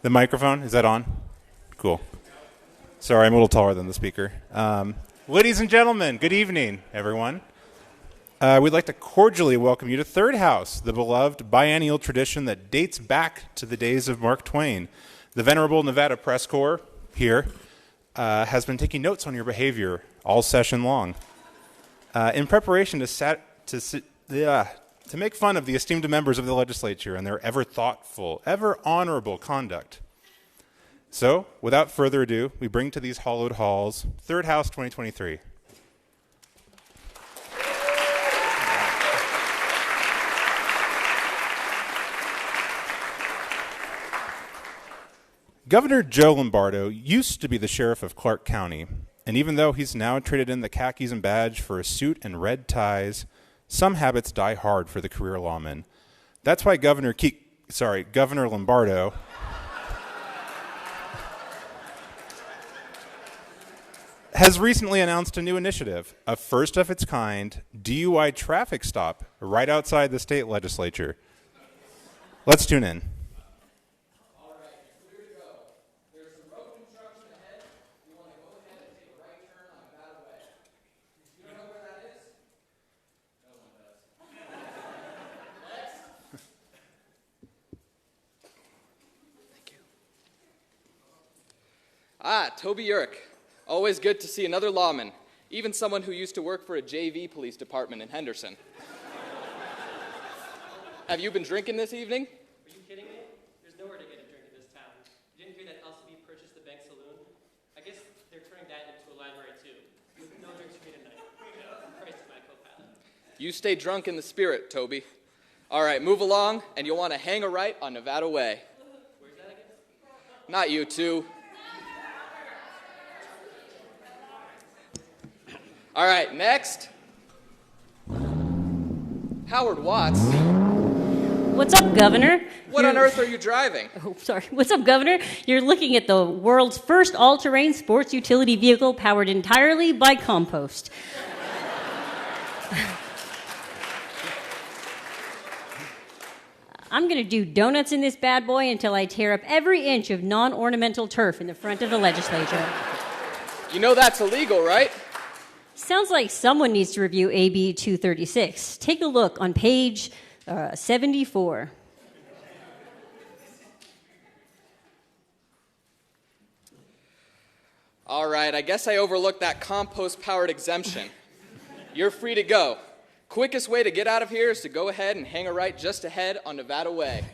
The microphone, is that on? Cool. Sorry, I'm a little taller than the speaker. Ladies and gentlemen, good evening, everyone. We'd like to cordially welcome you to Third House, the beloved biennial tradition that dates back to the days of Mark Twain. The Venerable Nevada Press Corps here has been taking notes on your behavior all session long. In preparation to make fun of the esteemed members of the legislature and their ever thoughtful, ever honorable conduct. So, without further ado, we bring to these hallowed halls Third House 2023. Governor Joe Lombardo used to be the sheriff of Clark County, and even though he's now traded in the khakis and badge for a suit and red ties, some habits die hard for the career lawman. That's why Governor Lombardo has recently announced a new initiative, a first of its kind DUI traffic stop right outside the state legislature. Let's tune in. Toby Urick. Always good to see another lawman, even someone who used to work for a JV police department in Henderson. Have you been drinking this evening? Are you kidding me? There's nowhere to get a drink in this town. You didn't hear that LCB purchased the bank saloon? I guess they're turning that into a library too. No drinks for me tonight. Christ is my co-pilot. You stay drunk in the spirit, Toby. All right, move along, and you'll want to hang a right on Nevada Way. Where's that again? Not you two. All right, next. Howard Watts. What's up, Governor? What on earth are you driving? Oh, sorry. What's up, Governor? You're looking at the world's first all-terrain sports utility vehicle powered entirely by compost. I'm going to do donuts in this bad boy until I tear up every inch of non-ornamental turf in the front of the legislature. You know that's illegal, right? Sounds like someone needs to review AB 236. Take a look on page 74. All right, I guess I overlooked that compost-powered exemption. You're free to go. Quickest way to get out of here is to go ahead and hang a right just ahead on Nevada Way.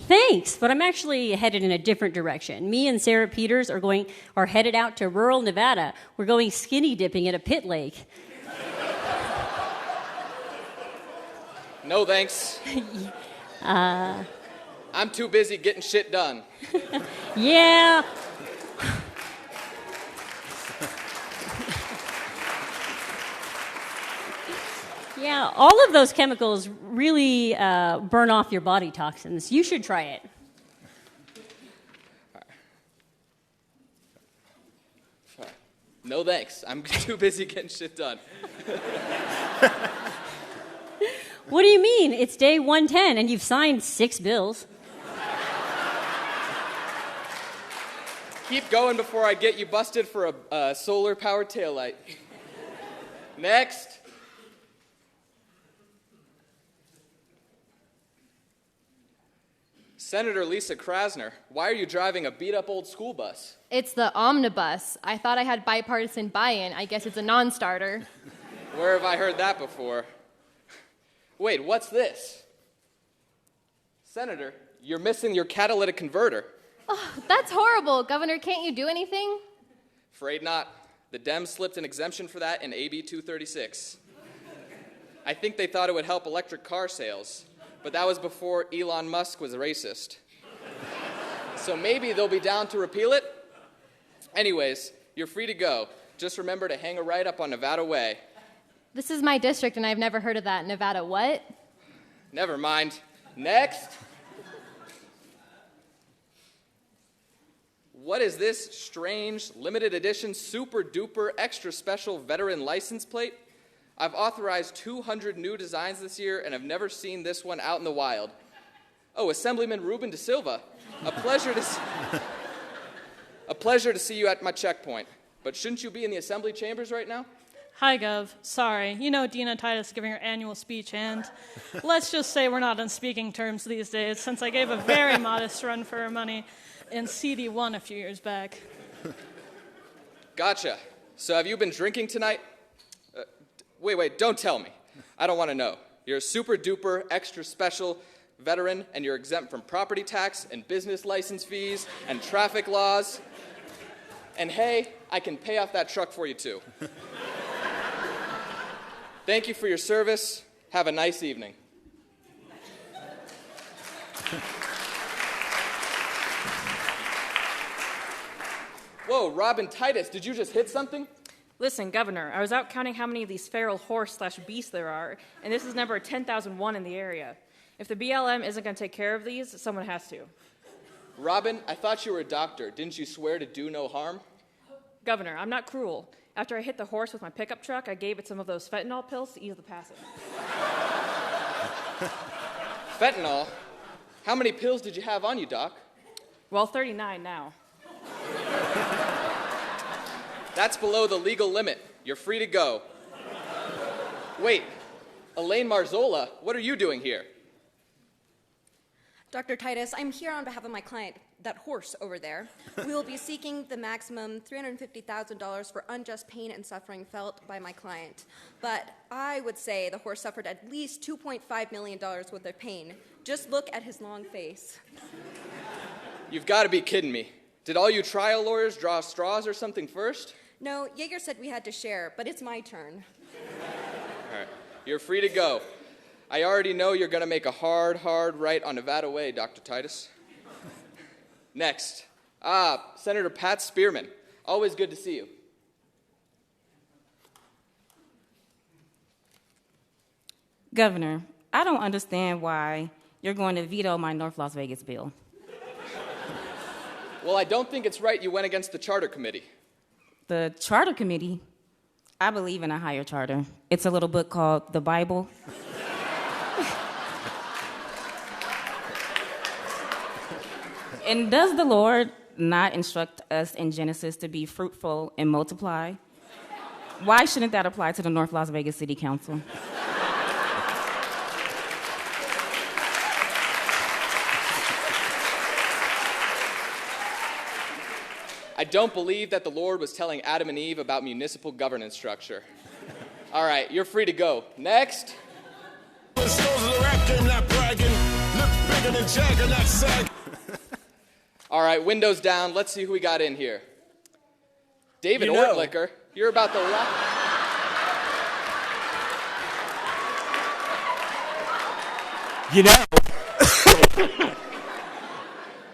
Thanks, but I'm actually headed in a different direction. Me and Sarah Peters are headed out to rural Nevada. We're going skinny dipping at a pit lake. No thanks. I'm too busy getting shit done. Yeah. Yeah, all of those chemicals really burn off your body toxins. You should try it. No thanks. I'm too busy getting shit done. What do you mean? It's day 110 and you've signed 6 bills. Keep going before I get you busted for a solar-powered taillight. Next. Senator Lisa Krasner, why are you driving a beat-up old school bus? It's the omnibus. I thought I had bipartisan buy-in. I guess it's a non-starter. Where have I heard that before? Wait, what's this? Senator, you're missing your catalytic converter. Oh, that's horrible. Governor, can't you do anything? Afraid not. The Dems slipped an exemption for that in AB 236. I think they thought it would help electric car sales. But that was before Elon Musk was a racist. So maybe they'll be down to repeal it? Anyways, you're free to go. Just remember to hang a right up on Nevada Way. This is my district, and I've never heard of that. Nevada what? Never mind. Next. What is this strange, limited edition, super-duper, extra special veteran license plate? I've authorized 200 new designs this year, and I've never seen this one out in the wild. Oh, Assemblyman Ruben De Silva. A pleasure to see you at my checkpoint. But shouldn't you be in the assembly chambers right now? Hi, Gov. Sorry. You know Dina Titus giving her annual speech, and let's just say we're not on speaking terms these days, since I gave a very modest run for her money in CD1 a few years back. Gotcha. So have you been drinking tonight? Wait, don't tell me. I don't want to know. You're a super duper extra special veteran, and you're exempt from property tax and business license fees and traffic laws. And hey, I can pay off that truck for you too. Thank you for your service. Have a nice evening. Whoa, Robin Titus, did you just hit something? Listen, Governor, I was out counting how many of these feral horse/beasts there are, and this is number 10,001 in the area. If the BLM isn't going to take care of these, someone has to. Robin, I thought you were a doctor. Didn't you swear to do no harm? Governor, I'm not cruel. After I hit the horse with my pickup truck, I gave it some of those fentanyl pills to ease the passing. Fentanyl? How many pills did you have on you, Doc? Well, 39 now. That's below the legal limit. You're free to go. Wait, Elaine Marzola, what are you doing here? Dr. Titus, I'm here on behalf of my client, that horse over there. We will be seeking the maximum $350,000 for unjust pain and suffering felt by my client. But I would say the horse suffered at least $2.5 million worth of pain. Just look at his long face. You've got to be kidding me. Did all you trial lawyers draw straws or something first? No, Yeager said we had to share, but it's my turn. All right, you're free to go. I already know you're going to make a hard right on Nevada Way, Dr. Titus. Next. Senator Pat Spearman. Always good to see you. Governor, I don't understand why you're going to veto my North Las Vegas bill. Well, I don't think it's right you went against the charter committee. The charter committee? I believe in a higher charter. It's a little book called the Bible. And does the Lord not instruct us in Genesis to be fruitful and multiply? Why shouldn't that apply to the North Las Vegas City Council? I don't believe that the Lord was telling Adam and Eve about municipal governance structure. All right, you're free to go. Next. All right, windows down. Let's see who we got in here. David Ortlicker, you're about the last. You know,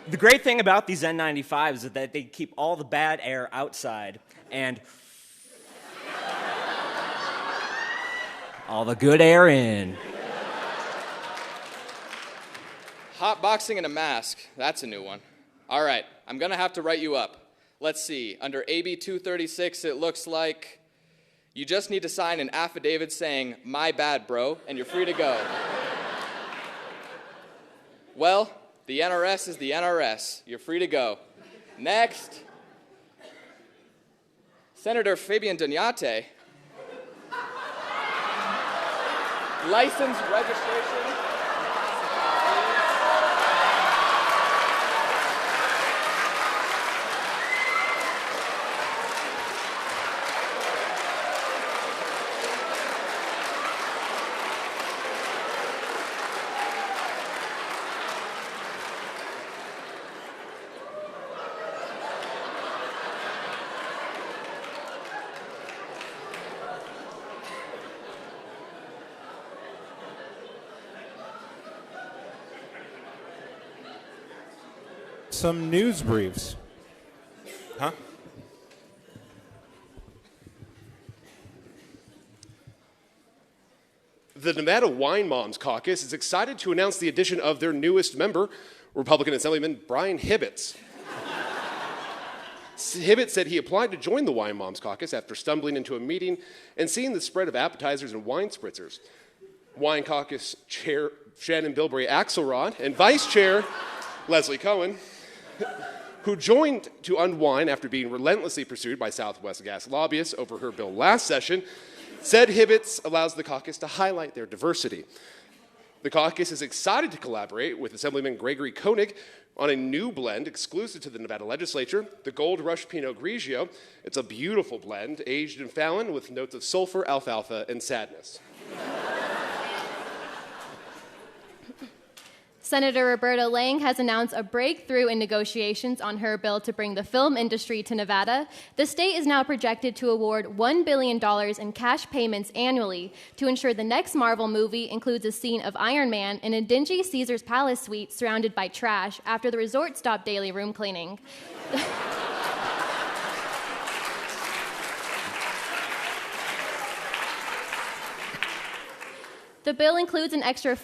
the great thing about these N95s is that they keep all the bad air outside and all the good air in. Hot boxing and a mask. That's a new one. All right, I'm going to have to write you up. Let's see. Under AB 236, it looks like you just need to sign an affidavit saying, "My bad, bro," and you're free to go. Well, the NRS is the NRS. You're free to go. Next. Senator Fabian Dugnate. License, registration. Some news briefs. Huh? The Nevada Wine Moms Caucus is excited to announce the addition of their newest member, Republican Assemblyman Brian Hibbets. Hibbets said he applied to join the Wine Moms Caucus after stumbling into a meeting and seeing the spread of appetizers and wine spritzers. Wine Caucus Chair Shannon Bilbrey Axelrod and Vice Chair Leslie Cohen, who joined to unwind after being relentlessly pursued by Southwest gas lobbyists over her bill last session, said Hibbets allows the caucus to highlight their diversity. The caucus is excited to collaborate with Assemblyman Gregory Koenig on a new blend exclusive to the Nevada Legislature, the Gold Rush Pinot Grigio. It's a beautiful blend, aged in Fallon with notes of sulfur, alfalfa, and sadness. Senator Roberta Lang has announced a breakthrough in negotiations on her bill to bring the film industry to Nevada. The state is now projected to award $1 billion in cash payments annually to ensure the next Marvel movie includes a scene of Iron Man in a dingy Caesar's Palace suite surrounded by trash after the resort stopped daily room cleaning. The bill includes an extra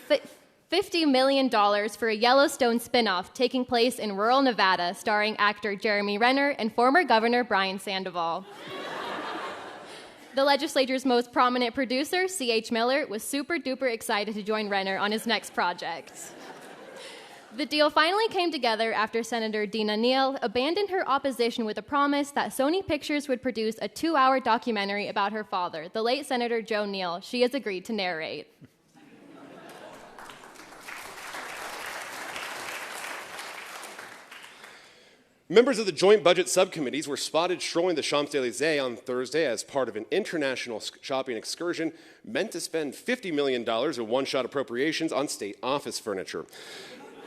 $50 million for a Yellowstone spinoff taking place in rural Nevada, starring actor Jeremy Renner and former Governor Brian Sandoval. The legislature's most prominent producer, C.H. Miller, was super duper excited to join Renner on his next project. The deal finally came together after Senator Dina Neal abandoned her opposition with a promise that Sony Pictures would produce a 2-hour documentary about her father, the late Senator Joe Neal. She has agreed to narrate. Members of the joint budget subcommittees were spotted strolling the Champs-Élysées on Thursday as part of an international shopping excursion meant to spend $50 million in one-shot appropriations on state office furniture.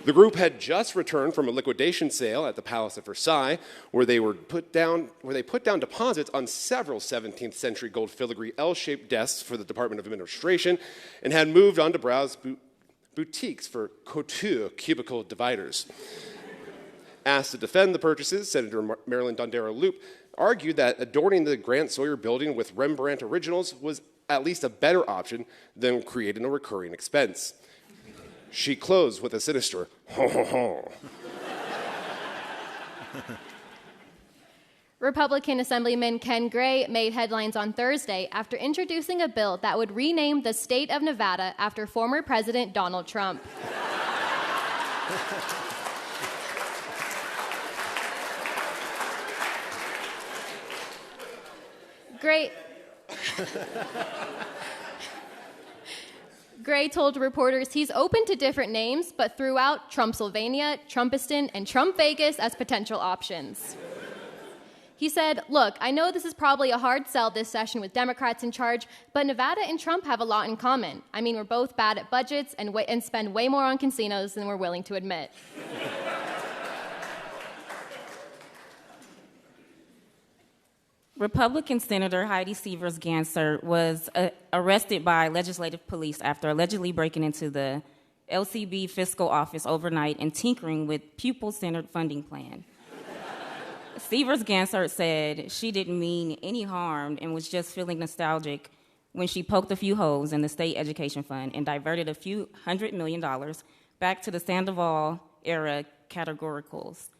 The group had just returned from a liquidation sale at the Palace of Versailles, where they put down deposits on several 17th century gold filigree L-shaped desks for the Department of Administration, and had moved on to browse boutiques for couture cubicle dividers. Asked to defend the purchases, Senator Marilyn Dondero-Loop argued that adorning the Grant Sawyer building with Rembrandt originals was at least a better option than creating a recurring expense. She closed with a sinister, ho, ho, ho. Republican Assemblyman Ken Gray made headlines on Thursday after introducing a bill that would rename the state of Nevada after former President Donald Trump. Gray told reporters he's open to different names, but threw out Trumpsylvania, Trumpistan, and Trump Vegas as potential options. He said, "Look, I know this is probably a hard sell this session with Democrats in charge, but Nevada and Trump have a lot in common. I mean, we're both bad at budgets and spend way more on casinos than we're willing to admit." Republican Senator Heidi Severs-Gansert was arrested by legislative police after allegedly breaking into the LCB fiscal office overnight and tinkering with pupil-centered funding plan. Severs-Gansert said she didn't mean any harm and was just feeling nostalgic when she poked a few holes in the state education fund and diverted a few $100 million back to the Sandoval-era categoricals,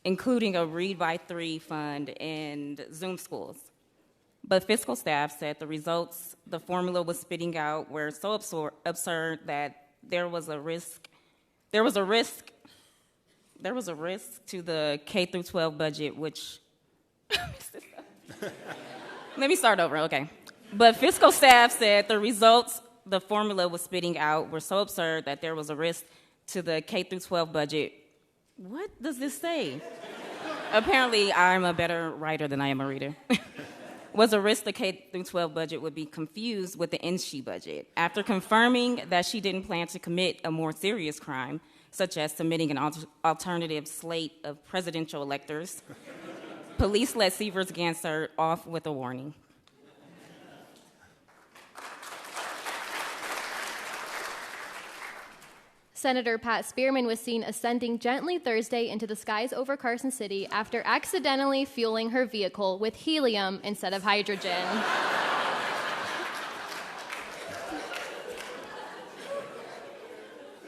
including a Read by 3 fund and Zoom schools. But fiscal staff said the results the formula was spitting out were so absurd that there was a risk to the K-12 budget, which... Let me start over, okay. But fiscal staff said the results the formula was spitting out were so absurd that there was a risk to the K-12 budget. What does this say? Apparently, I'm a better writer than I am a reader. Was a risk the K-12 budget would be confused with the NSHE budget. After confirming that she didn't plan to commit a more serious crime, such as submitting an alternative slate of presidential electors, police let Severs-Gansert off with a warning. Senator Pat Spearman was seen ascending gently Thursday into the skies over Carson City after accidentally fueling her vehicle with helium instead of hydrogen.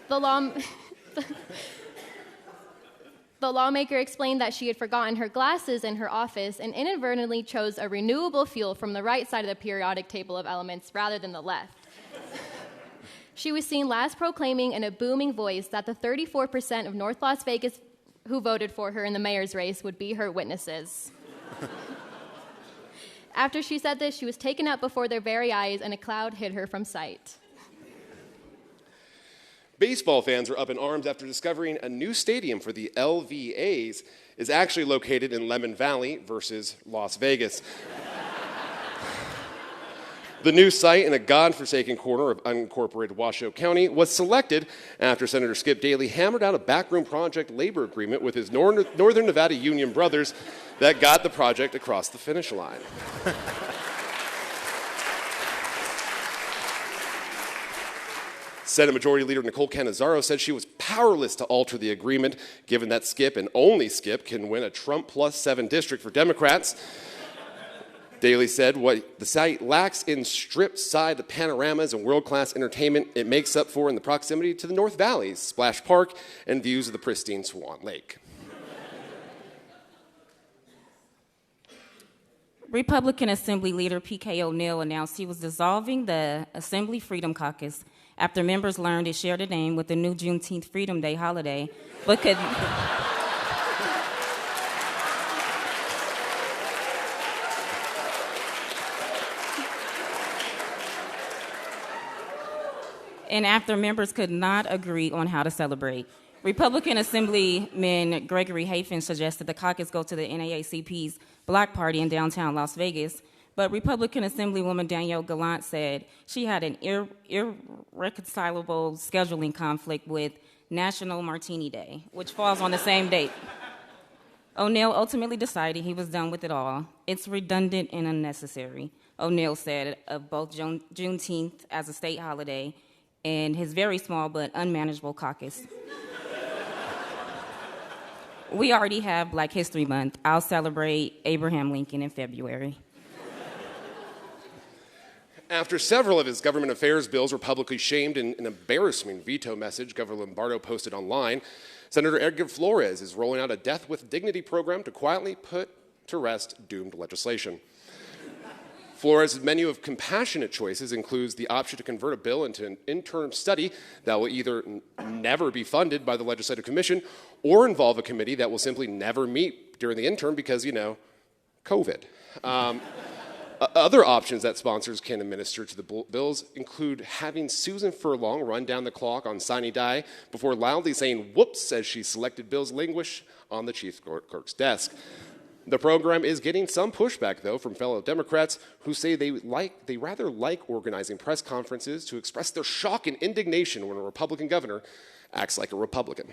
The lawmaker explained that she had forgotten her glasses in her office and inadvertently chose a renewable fuel from the right side of the periodic table of elements rather than the left. She was seen last proclaiming in a booming voice that the 34% of North Las Vegas who voted for her in the mayor's race would be her witnesses. After she said this, she was taken up before their very eyes, and a cloud hid her from sight. Baseball fans are up in arms after discovering a new stadium for the LVAs is actually located in Lemon Valley versus Las Vegas. The new site in a godforsaken corner of unincorporated Washoe County was selected after Senator Skip Daly hammered out a backroom project labor agreement with his Northern Nevada union brothers that got the project across the finish line. Senate Majority Leader Nicole Cannizzaro said she was powerless to alter the agreement, given that Skip and only Skip can win a Trump +7 district for Democrats. Daly said what the site lacks in strip-side panoramas and world-class entertainment, it makes up for in the proximity to the North Valley's Splash Park and views of the pristine Swan Lake. Republican Assembly Leader P.K. O'Neill announced he was dissolving the Assembly Freedom Caucus after members learned it shared a name with the new Juneteenth Freedom Day holiday, but could... and after members could not agree on how to celebrate. Republican Assemblyman Gregory Hafen suggested the caucus go to the NAACP's block party in downtown Las Vegas, but Republican Assemblywoman Danielle Gallant said she had an irreconcilable scheduling conflict with National Martini Day, which falls on the same date. O'Neill ultimately decided he was done with it all. It's redundant and unnecessary, O'Neill said of both Juneteenth as a state holiday and his very small but unmanageable caucus. We already have Black History Month. I'll celebrate Abraham Lincoln in February. After several of his government affairs bills were publicly shamed in an embarrassing veto message Governor Lombardo posted online, Senator Edgar Flores is rolling out a Death with Dignity program to quietly put to rest doomed legislation. Flores' menu of compassionate choices includes the option to convert a bill into an interim study that will either never be funded by the Legislative Commission or involve a committee that will simply never meet during the interim because, COVID. Other options that sponsors can administer to the bills include having Susan Furlong run down the clock on sine die before loudly saying whoops as she selected bills languish on the chief clerk's desk. The program is getting some pushback, though, from fellow Democrats who say they rather like organizing press conferences to express their shock and indignation when a Republican governor acts like a Republican.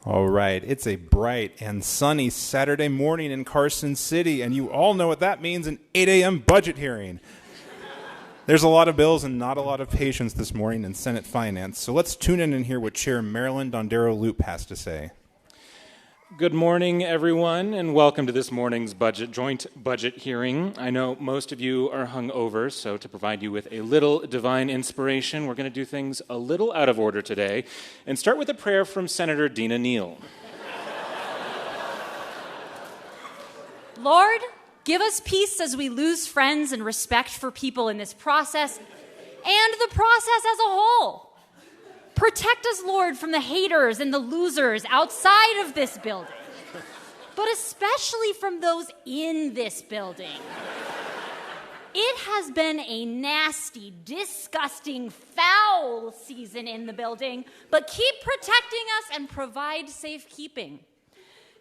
All right, it's a bright and sunny Saturday morning in Carson City, and you all know what that means, an 8 a.m. budget hearing. There's a lot of bills and not a lot of patience this morning in Senate Finance, so let's tune in and hear what Chair Marilyn Dondero-Loop has to say. Good morning, everyone, and welcome to this morning's joint budget hearing. I know most of you are hungover, so to provide you with a little divine inspiration, we're going to do things a little out of order today and start with a prayer from Senator Dina Neal. Lord, give us peace as we lose friends and respect for people in this process and the process as a whole. Protect us, Lord, from the haters and the losers outside of this building, but especially from those in this building. It has been a nasty, disgusting, foul season in the building, but keep protecting us and provide safekeeping.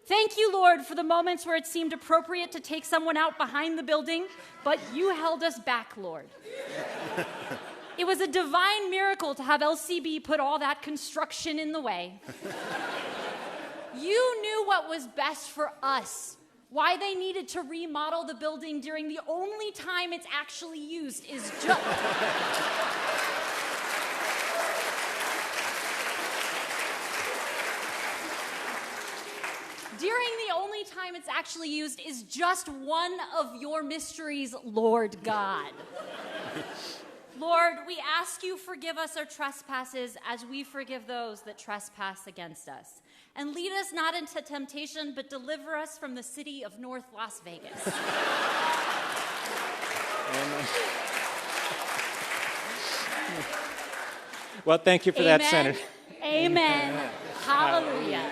Thank you, Lord, for the moments where it seemed appropriate to take someone out behind the building, but you held us back, Lord. It was a divine miracle to have LCB put all that construction in the way. You knew what was best for us, why they needed to remodel the building during the only time it's actually used is just... During the only time it's actually used is just one of your mysteries, Lord God. Lord, we ask you forgive us our trespasses as we forgive those that trespass against us. and lead us not into temptation, but deliver us from the city of North Las Vegas. Well, thank you for that, Senator. Amen. Hallelujah.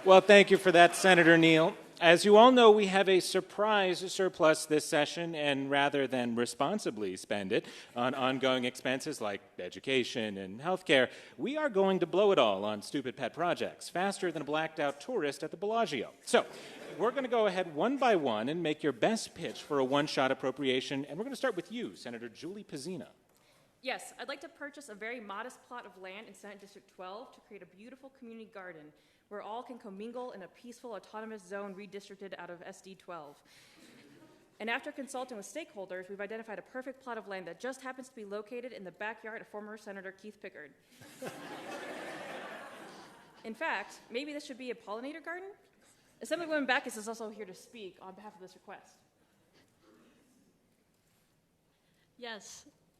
Well, thank you for that, Senator Neal. As you all know, we have a surprise surplus this session, and rather than responsibly spend it on ongoing expenses like education and healthcare, we are going to blow it all on stupid pet projects, faster than a blacked-out tourist at the Bellagio. So, we're going to go ahead one by one and make your best pitch for a one-shot appropriation, and we're going to start with you, Senator Julie Pizzina. Yes, I'd like to purchase a very modest plot of land in Senate District 12 to create a beautiful community garden where all can commingle in a peaceful, autonomous zone redistricted out of SD 12. And after consulting with stakeholders, we've identified a perfect plot of land that just happens to be located in the backyard of former Senator Keith Pickard. In fact, maybe this should be a pollinator garden? Assemblywoman Backus is also here to speak on behalf of this request.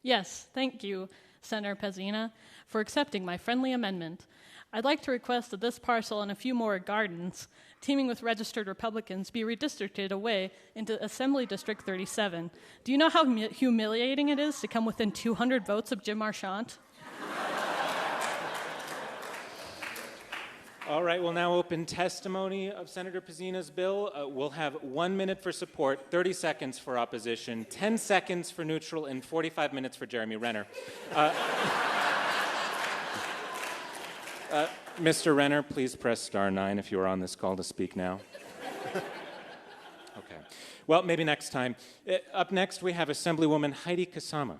Yes, thank you, Senator Pizzina, for accepting my friendly amendment. I'd like to request that this parcel and a few more gardens, teeming with registered Republicans, be redistricted away into Assembly District 37. Do you know how humiliating it is to come within 200 votes of Jim Marchant? All right, we'll now open testimony of Senator Pizzina's bill. We'll have 1 minute for support, 30 seconds for opposition, 10 seconds for neutral, and 45 minutes for Jeremy Renner. Mr. Renner, please press star 9 if you are on this call to speak now. Okay. Well, maybe next time. Up next, we have Assemblywoman Heidi Kasama.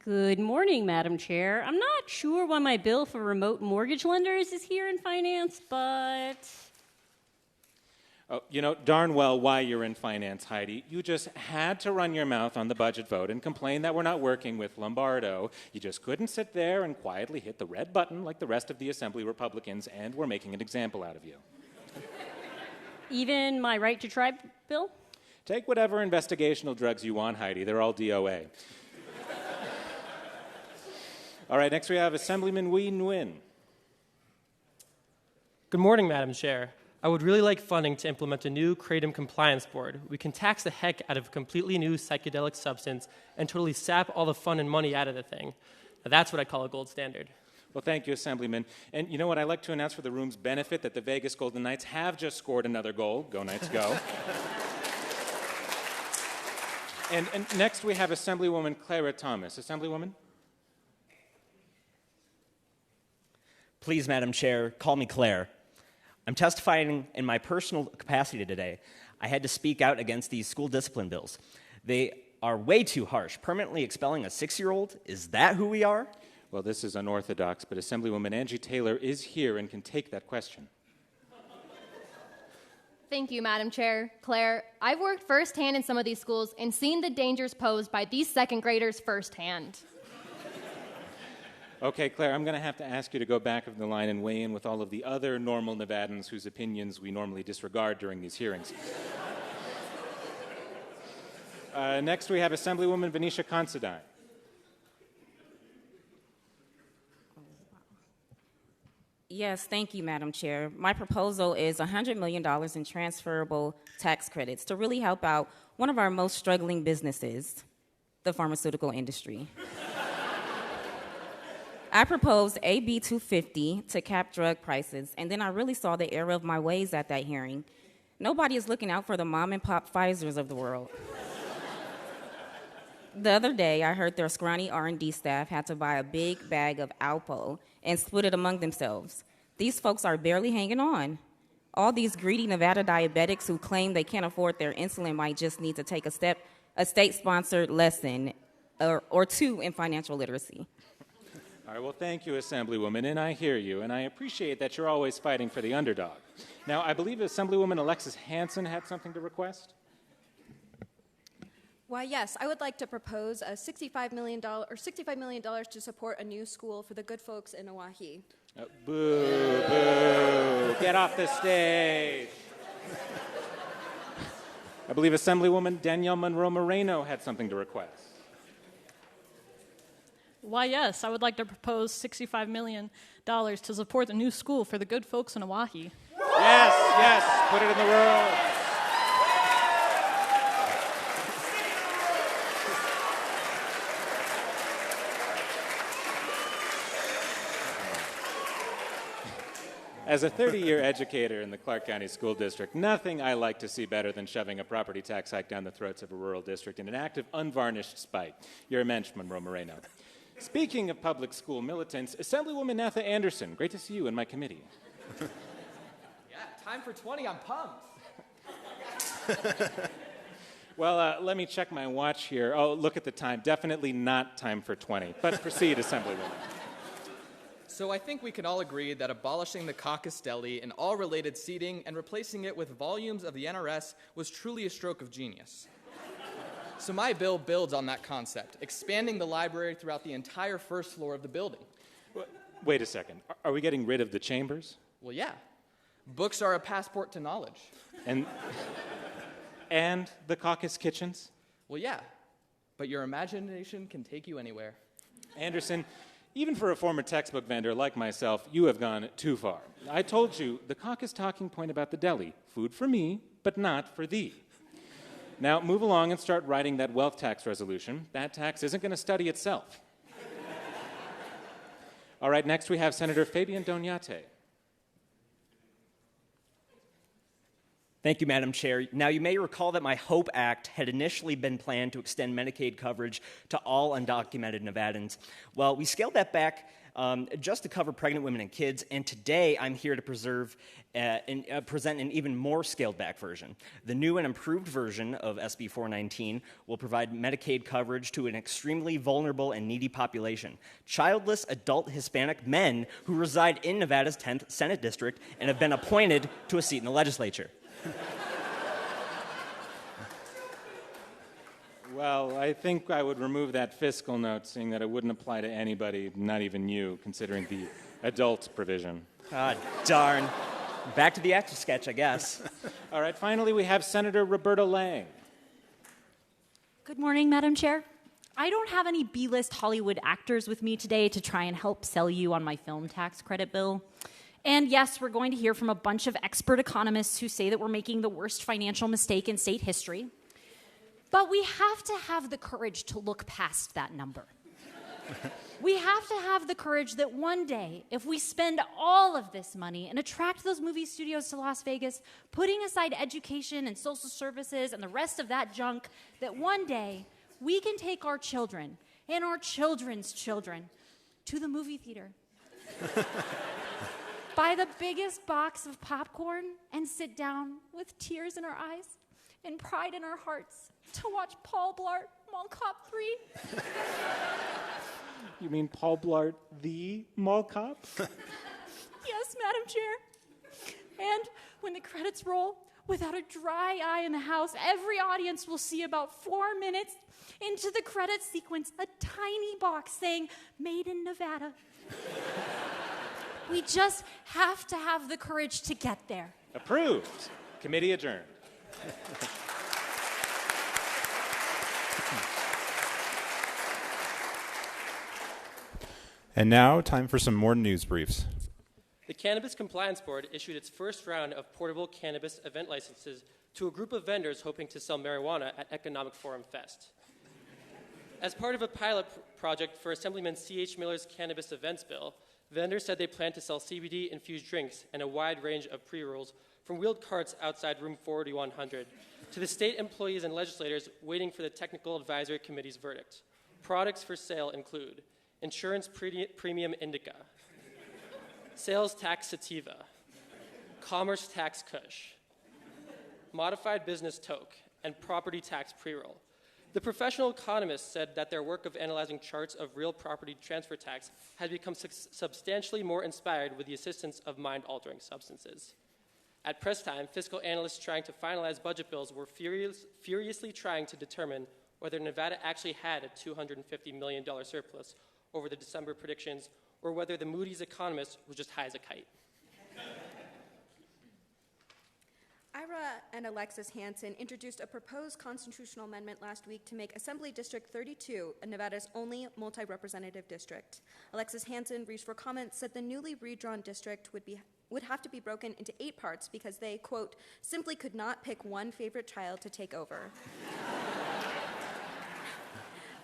Good morning, Madam Chair. I'm not sure why my bill for remote mortgage lenders is here in finance, but... Oh, you know darn well why you're in finance, Heidi. You just had to run your mouth on the budget vote and complain that we're not working with Lombardo. You just couldn't sit there and quietly hit the red button like the rest of the Assembly Republicans, and we're making an example out of you. Even my right to try bill? Take whatever investigational drugs you want, Heidi. They're all DOA. All right, next we have Assemblyman Wee Nguyen. Good morning, Madam Chair. I would really like funding to implement a new Kratom Compliance Board. We can tax the heck out of a completely new psychedelic substance and totally sap all the fun and money out of the thing. Now, that's what I call a gold standard. Well, thank you, Assemblyman. And you know what? I'd like to announce for the room's benefit that the Vegas Golden Knights have just scored another goal. Go Knights, go. And next we have Assemblywoman Clara Thomas. Assemblywoman? Please, Madam Chair, call me Claire. I'm testifying in my personal capacity today. I had to speak out against these school discipline bills. They are way too harsh. Permanently expelling a 6-year-old? Is that who we are? Well, this is unorthodox, but Assemblywoman Angie Taylor is here and can take that question. Thank you, Madam Chair. Claire, I've worked firsthand in some of these schools and seen the dangers posed by these second graders firsthand. Okay, Claire, I'm going to have to ask you to go back of the line and weigh in with all of the other normal Nevadans whose opinions we normally disregard during these hearings. Next, we have Assemblywoman Venetia Considine. Yes, thank you, Madam Chair. My proposal is $100 million in transferable tax credits to really help out one of our most struggling businesses, the pharmaceutical industry. I proposed AB 250 to cap drug prices, and then I really saw the error of my ways at that hearing. Nobody is looking out for the mom-and-pop Pfizers of the world. The other day, I heard their scrawny R&D staff had to buy a big bag of Alpo and split it among themselves. These folks are barely hanging on. All these greedy Nevada diabetics who claim they can't afford their insulin might just need to take a state-sponsored lesson or two in financial literacy. All right, well, thank you, Assemblywoman, and I hear you, and I appreciate that you're always fighting for the underdog. Now, I believe Assemblywoman Alexis Hansen had something to request. Why, yes, I would like to propose a $65 million to support a new school for the good folks in Oahe. Boo, boo, get off the stage. I believe Assemblywoman Danielle Monroe Moreno had something to request. Why, yes, I would like to propose $65 million to support the new school for the good folks in Oahe. Yes, put it in the world. As a 30-year educator in the Clark County School District, nothing I like to see better than shoving a property tax hike down the throats of a rural district in an act of unvarnished spite. You're a mensch, Monroe Moreno. Speaking of public school militants, Assemblywoman Natha Anderson, great to see you in my committee. Yeah, time for 20, I'm pumped. Well, let me check my watch here. Oh, look at the time. Definitely not time for 20. But proceed, Assemblywoman. So I think we can all agree that abolishing the caucus deli and all related seating and replacing it with volumes of the NRS was truly a stroke of genius. So my bill builds on that concept, expanding the library throughout the entire first floor of the building. Wait a second. Are we getting rid of the chambers? Well, yeah. Books are a passport to knowledge. And the caucus kitchens? Well, yeah. But your imagination can take you anywhere. Anderson, even for a former textbook vendor like myself, you have gone too far. I told you, the caucus talking point about the deli, food for me, but not for thee. Now, move along and start writing that wealth tax resolution. That tax isn't going to study itself. All right, next we have Senator Fabian Doniate. Thank you, Madam Chair. Now, you may recall that my HOPE Act had initially been planned to extend Medicaid coverage to all undocumented Nevadans. Well, we scaled that back just to cover pregnant women and kids, and today I'm here to present an even more scaled-back version. The new and improved version of SB 419 will provide Medicaid coverage to an extremely vulnerable and needy population, childless adult Hispanic men who reside in Nevada's 10th Senate District and have been appointed to a seat in the legislature. Well, I think I would remove that fiscal note, seeing that it wouldn't apply to anybody, not even you, considering the adult provision. Ah, darn. Back to the Etch-a-Sketch, I guess. All right, finally we have Senator Roberta Lang. Good morning, Madam Chair. I don't have any B-list Hollywood actors with me today to try and help sell you on my film tax credit bill. And yes, we're going to hear from a bunch of expert economists who say that we're making the worst financial mistake in state history. But we have to have the courage to look past that number. We have to have the courage that one day, if we spend all of this money and attract those movie studios to Las Vegas, putting aside education and social services and the rest of that junk, that one day we can take our children and our children's children to the movie theater. Buy the biggest box of popcorn and sit down with tears in our eyes and pride in our hearts to watch Paul Blart Mall Cop 3. You mean Paul Blart, the mall cop? Yes, Madam Chair. And when the credits roll, without a dry eye in the house, every audience will see about 4 minutes into the credits sequence a tiny box saying, "Made in Nevada." We just have to have the courage to get there. Approved. Committee adjourned. And now, time for some more news briefs. The Cannabis Compliance Board issued its first round of portable cannabis event licenses to a group of vendors hoping to sell marijuana at Economic Forum Fest. As part of a pilot project for Assemblyman C.H. Miller's cannabis events bill, vendors said they plan to sell CBD-infused drinks and a wide range of pre-rolls from wheeled carts outside room 4100 to the state employees and legislators waiting for the Technical Advisory Committee's verdict. Products for sale include insurance premium indica, sales tax sativa, commerce tax kush, modified business toke, and property tax pre-roll. The professional economists said that their work of analyzing charts of real property transfer tax had become substantially more inspired with the assistance of mind-altering substances. At press time, fiscal analysts trying to finalize budget bills were furiously trying to determine whether Nevada actually had a $250 million surplus over the December predictions, or whether the Moody's economist was just high as a kite. Ira and Alexis Hansen introduced a proposed constitutional amendment last week to make Assembly District 32 Nevada's only multi-representative district. Alexis Hansen reached for comments, said the newly redrawn district would have to be broken into 8 parts because they, quote, simply could not pick one favorite child to take over.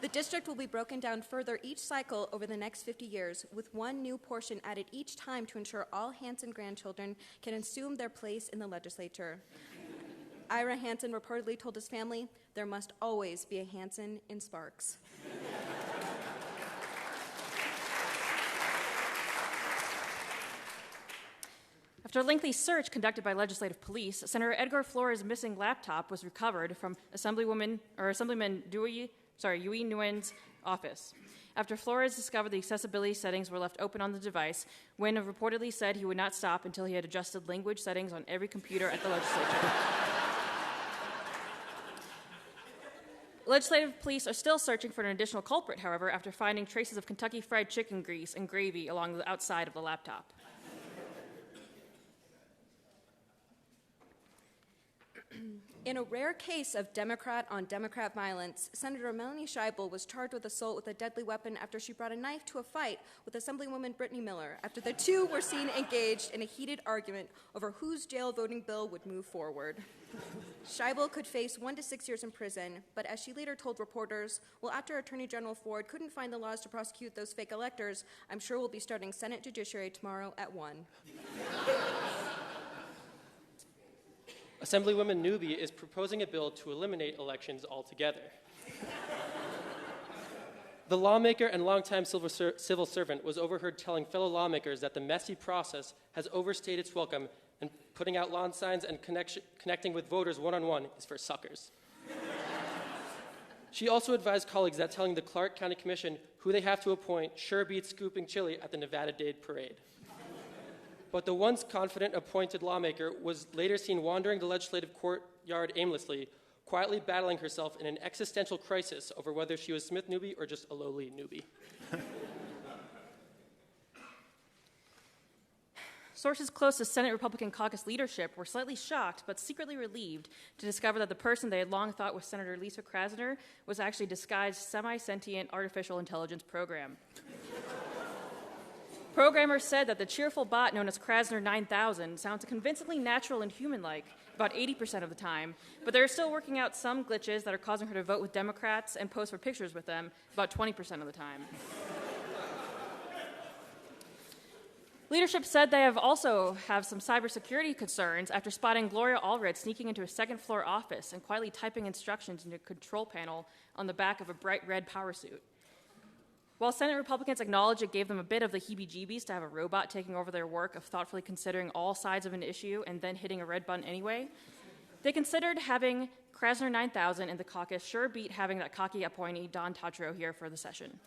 The district will be broken down further each cycle over the next 50 years, with one new portion added each time to ensure all Hansen grandchildren can assume their place in the legislature. Ira Hansen reportedly told his family, there must always be a Hansen in Sparks. After a lengthy search conducted by legislative police, Senator Edgar Flores' missing laptop was recovered from Assemblyman Yui Nguyen's office. After Flores discovered the accessibility settings were left open on the device, Nguyen reportedly said he would not stop until he had adjusted language settings on every computer at the legislature. Legislative police are still searching for an additional culprit, however, after finding traces of Kentucky Fried Chicken grease and gravy along the outside of the laptop. In a rare case of Democrat-on-Democrat violence, Senator Melanie Scheibel was charged with assault with a deadly weapon after she brought a knife to a fight with Assemblywoman Brittany Miller after the two were seen engaged in a heated argument over whose jail voting bill would move forward. Scheibel could face 1 to 6 years in prison, but as she later told reporters, well, after Attorney General Ford couldn't find the laws to prosecute those fake electors, I'm sure we'll be starting Senate Judiciary tomorrow at 1. Assemblywoman Newby is proposing a bill to eliminate elections altogether. The lawmaker and longtime civil servant was overheard telling fellow lawmakers that the messy process has overstayed its welcome and putting out lawn signs and connecting with voters one-on-one is for suckers. She also advised colleagues that telling the Clark County Commission who they have to appoint sure beats scooping chili at the Nevada Day Parade. But the once confident appointed lawmaker was later seen wandering the legislative courtyard aimlessly, quietly battling herself in an existential crisis over whether she was Smith Newby or just a lowly newbie. Sources close to Senate Republican caucus leadership were slightly shocked but secretly relieved to discover that the person they had long thought was Senator Lisa Krasner was actually a disguised semi-sentient artificial intelligence program. Programmers said that the cheerful bot known as Krasner 9000 sounds convincingly natural and human-like about 80% of the time, but they're still working out some glitches that are causing her to vote with Democrats and pose for pictures with them about 20% of the time. Leadership said they also have some cybersecurity concerns after spotting Gloria Allred sneaking into a second-floor office and quietly typing instructions into a control panel on the back of a bright red power suit. While Senate Republicans acknowledge it gave them a bit of the heebie-jeebies to have a robot taking over their work of thoughtfully considering all sides of an issue and then hitting a red button anyway, they considered having Krasner 9000 in the caucus sure beat having that cocky appointee Don Tatro here for the session.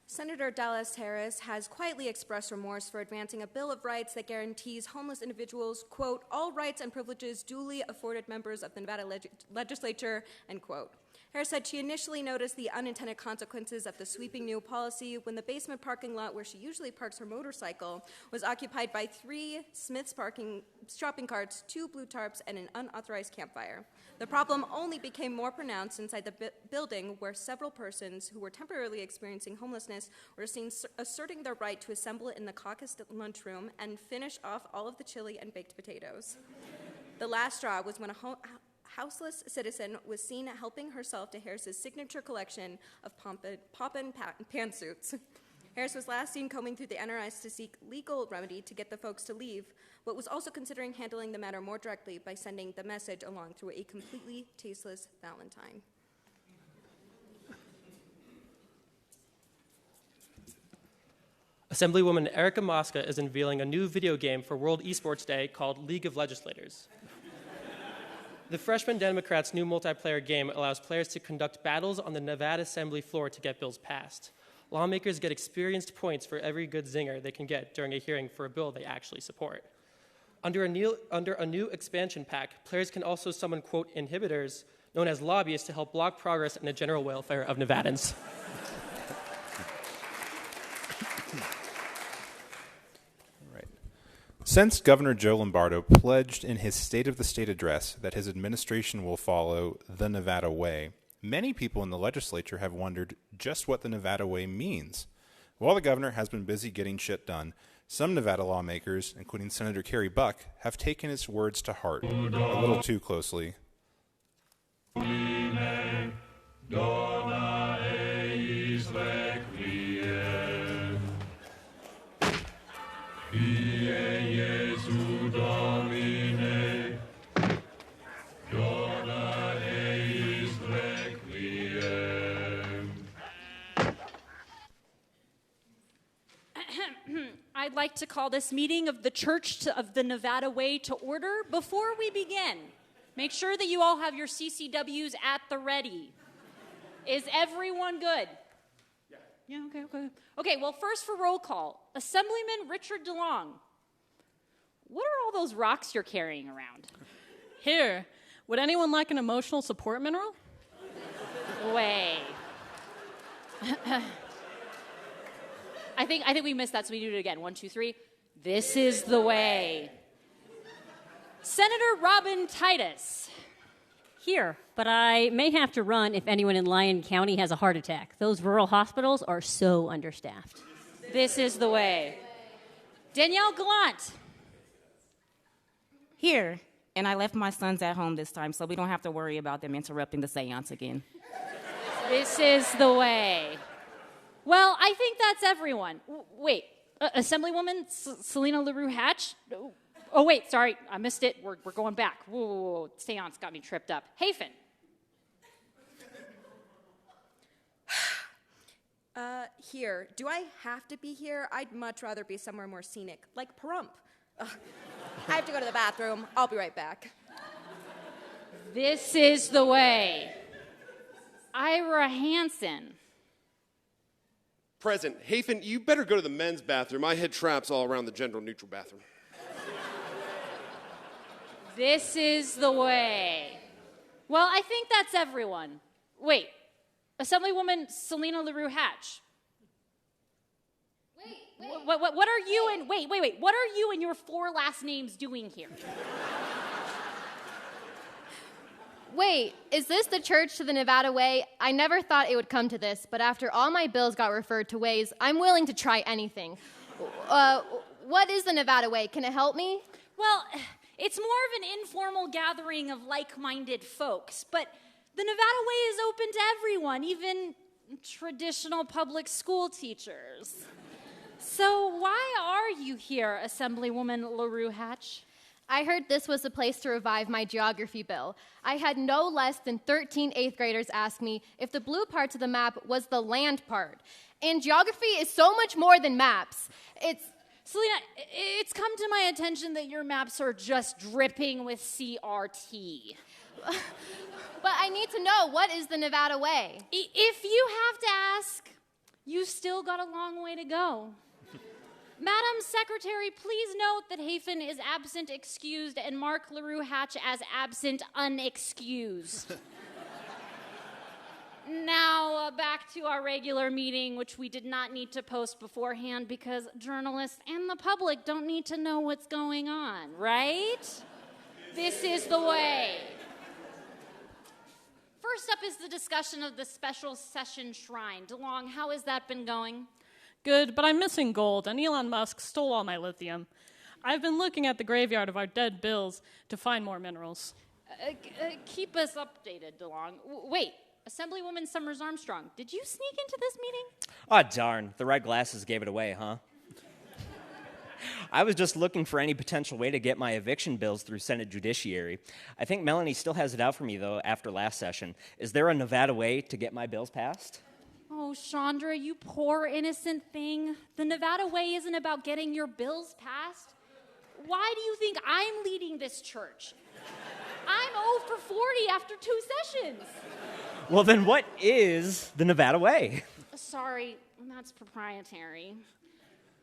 Senator Dallas Harris has quietly expressed remorse for advancing a Bill of Rights that guarantees homeless individuals, quote, all rights and privileges duly afforded members of the Nevada legislature, end quote. Harris said she initially noticed the unintended consequences of the sweeping new policy when the basement parking lot where she usually parks her motorcycle was occupied by 3 Smith's shopping carts, 2 blue tarps, and an unauthorized campfire. The problem only became more pronounced inside the building where several persons who were temporarily experiencing homelessness were seen asserting their right to assemble in the caucus lunchroom and finish off all of the chili and baked potatoes. The last straw was when a houseless citizen was seen helping herself to Harris's signature collection of poppin' pantsuits. Harris was last seen combing through the NRS to seek legal remedy to get the folks to leave, but was also considering handling the matter more directly by sending the message along through a completely tasteless Valentine. Assemblywoman Erica Mosca is unveiling a new video game for World Esports Day called League of Legislators. The Freshman Democrats' new multiplayer game allows players to conduct battles on the Nevada Assembly floor to get bills passed. Lawmakers get experienced points for every good zinger they can get during a hearing for a bill they actually support. Under a new expansion pack, players can also summon, quote, inhibitors, known as lobbyists, to help block progress in the general welfare of Nevadans. Since Governor Joe Lombardo pledged in his State of the State address that his administration will follow the Nevada way, many people in the legislature have wondered just what the Nevada way means. While the governor has been busy getting shit done, some Nevada lawmakers, including Senator Kerry Buck, have taken his words to heart a little too closely. I'd like to call this meeting of the Church of the Nevada Way to order. Before we begin, make sure that you all have your CCWs at the ready. Is everyone good? Yeah, okay. Okay, well, first for roll call, Assemblyman Richard DeLong. What are all those rocks you're carrying around? Here, would anyone like an emotional support mineral? Way. I think we missed that, so we do it again. 1, 2, 3. This is the way. Senator Robin Titus. Here, but I may have to run if anyone in Lyon County has a heart attack. Those rural hospitals are so understaffed. This is the way. Danielle Gallant. Here, and I left my sons at home this time, so we don't have to worry about them interrupting the seance again. This is the way. Well, I think that's everyone. Wait, Assemblywoman Selena LaRue Hatch? Oh, wait, sorry, I missed it. We're going back. Whoa, seance got me tripped up. Hafen. Here. Do I have to be here? I'd much rather be somewhere more scenic, like Pahrump. I have to go to the bathroom. I'll be right back. This is the way. Ira Hansen. Present. Hafen, you better go to the men's bathroom. I hid traps all around the gender-neutral bathroom. This is the way. Well, I think that's everyone. Wait, Assemblywoman Selena LaRue Hatch. Wait. What are you and wait. What are you and your 4 last names doing here? Wait, is this the Church to the Nevada Way? I never thought it would come to this, but after all my bills got referred to ways, I'm willing to try anything. What is the Nevada Way? Can it help me? Well, it's more of an informal gathering of like-minded folks, but the Nevada Way is open to everyone, even traditional public school teachers. So why are you here, Assemblywoman LaRue Hatch? I heard this was the place to revive my geography bill. I had no less than 13 8th graders ask me if the blue parts of the map was the land part. And geography is so much more than maps. Selena, it's come to my attention that your maps are just dripping with CRT. But I need to know, what is the Nevada Way? If you have to ask, you still got a long way to go. Madam Secretary, please note that Hafen is absent excused and Mark LaRue Hatch as absent unexcused. Now, back to our regular meeting, which we did not need to post beforehand because journalists and the public don't need to know what's going on, right? This is the way. First up is the discussion of the special session shrine. DeLong, how has that been going? Good, but I'm missing gold, and Elon Musk stole all my lithium. I've been looking at the graveyard of our dead bills to find more minerals. Keep us updated, DeLong. Wait, Assemblywoman Summers Armstrong, did you sneak into this meeting? Oh, darn. The red glasses gave it away, huh? I was just looking for any potential way to get my eviction bills through Senate Judiciary. I think Melanie still has it out for me, though, after last session. Is there a Nevada way to get my bills passed? Oh, Chandra, you poor innocent thing. The Nevada way isn't about getting your bills passed. Why do you think I'm leading this church? I'm 0 for 40 after 2 sessions. Well, then what is the Nevada way? Sorry, that's proprietary.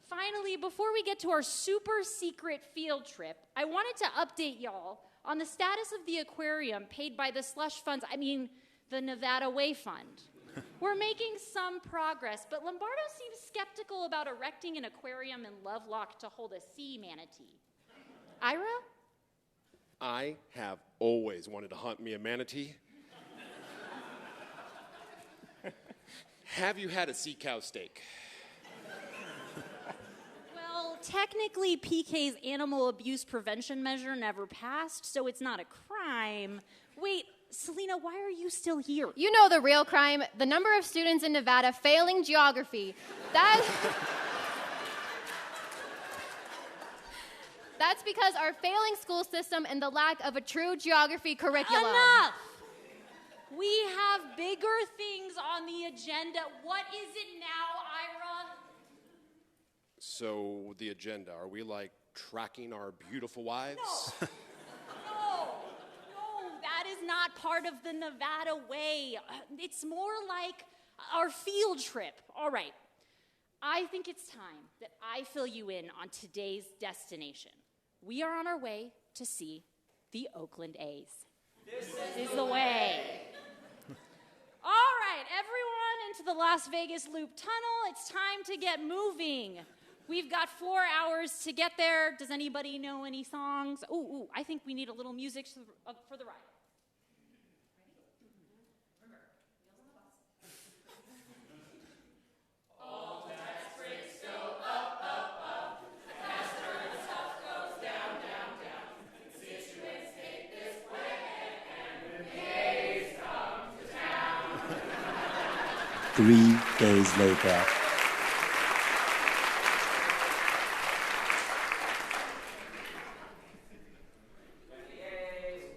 Finally, before we get to our super secret field trip, I wanted to update y'all on the status of the aquarium paid by the slush funds, the Nevada Way Fund. We're making some progress, but Lombardo seems skeptical about erecting an aquarium in Lovelock to hold a sea manatee. I have always wanted to hunt me a manatee. Have you had a sea cow steak? Well, technically, PK's animal abuse prevention measure never passed, so it's not a crime. Wait, Selena, why are you still here? You know the real crime, the number of students in Nevada failing geography. That's because our failing school system and the lack of a true geography curriculum. Enough! We have bigger things on the agenda. What is it now, Ira? So, the agenda, are we like tracking our beautiful wives? No, that is not part of the Nevada way. It's more like our field trip. All right. I think it's time that I fill you in on today's destination. We are on our way to see the Oakland A's. This is the way. All right, everyone into the Las Vegas Loop Tunnel. It's time to get moving. We've got 4 hours to get there. Does anybody know any songs? Ooh, I think we need a little music for the ride. Three days later.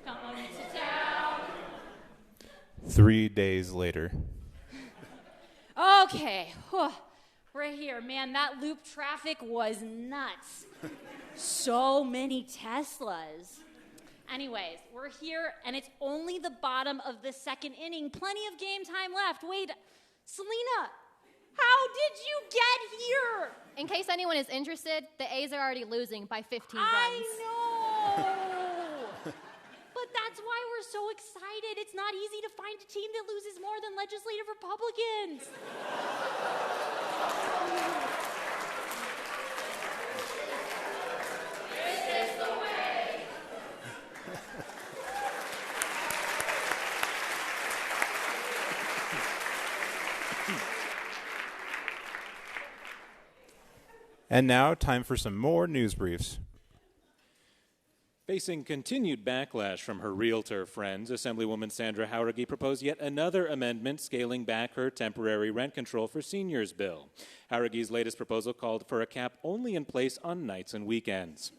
Come to town. 3 days later. Okay, we're here. Man, that loop traffic was nuts. So many Teslas. Anyways, we're here, and it's only the bottom of the second inning. Plenty of game time left. Wait, Selena, how did you get here? In case anyone is interested, the A's are already losing by 15 runs. I know. But that's why we're so excited. It's not easy to find a team that loses more than legislative Republicans. This is the way. And now, time for some more news briefs. Facing continued backlash from her realtor friends, Assemblywoman Sandra Jauregui proposed yet another amendment scaling back her temporary rent control for seniors bill. Jauregui's latest proposal called for a cap only in place on nights and weekends.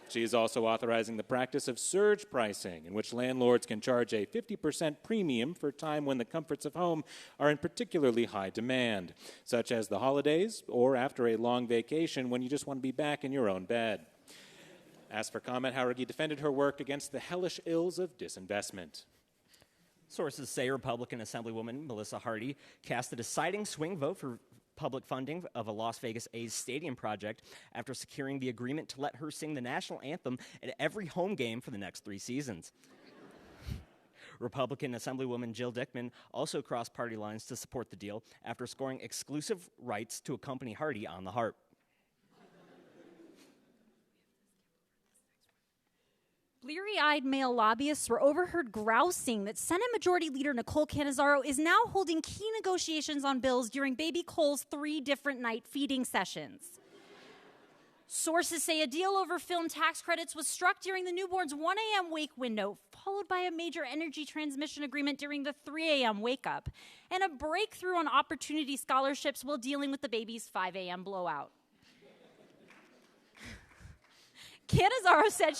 She is also authorizing the practice of surge pricing, in which landlords can charge a 50% premium for time when the comforts of home are in particularly high demand, such as the holidays or after a long vacation when you just want to be back in your own bed. Asked for comment, Jauregui defended her work against the hellish ills of disinvestment. Sources say Republican Assemblywoman Melissa Hardy cast a deciding swing vote for public funding of a Las Vegas A's stadium project after securing the agreement to let her sing the national anthem at every home game for the next 3 seasons. Republican Assemblywoman Jill Dickman also crossed party lines to support the deal after scoring exclusive rights to accompany Hardy on the harp. Bleary-eyed male lobbyists were overheard grousing that Senate Majority Leader Nicole Cannizzaro is now holding key negotiations on bills during baby Cole's 3 different night feeding sessions. Sources say a deal over film tax credits was struck during the newborn's 1 a.m. wake window, followed by a major energy transmission agreement during the 3 a.m. wake-up, and a breakthrough on opportunity scholarships while dealing with the baby's 5 a.m. blowout. Cannizzaro said...